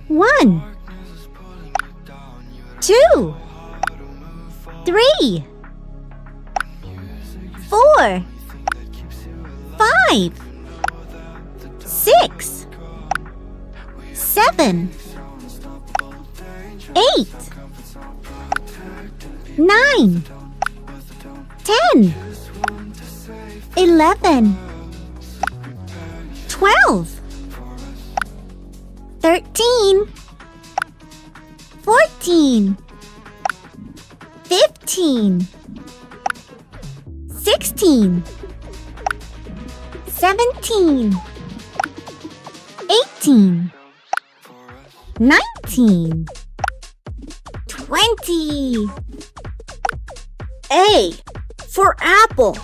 1, 2, 3, 4, 5, 6, 7, 8, 9, 10, 11, 12, 13, 14, 15, 16, 17, 18, 19, 20. A for apple.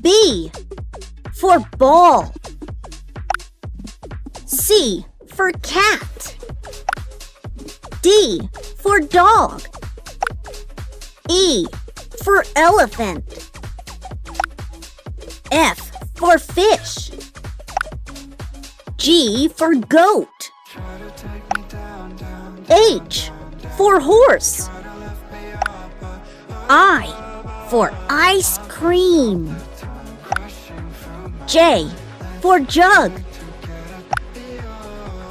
B for ball. C for cat. D for dog. E for elephant. F for fish. G for goat. H for horse. I for ice cream. J for jug.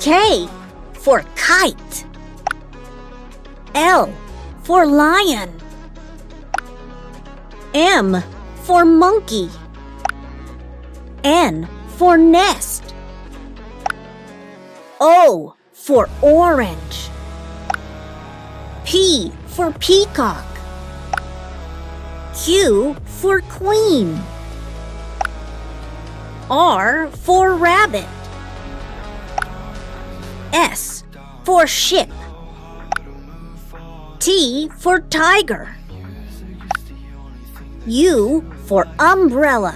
K for kite. L for lion. M for monkey. N for nest. O for orange. P for peacock. Q for queen. R for rabbit. S for ship. T for tiger. U for umbrella.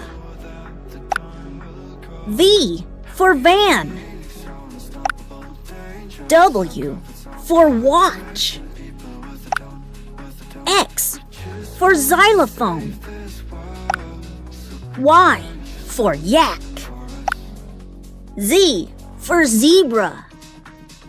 V for van. W for watch. X for xylophone. Y for yak. Z for zebra.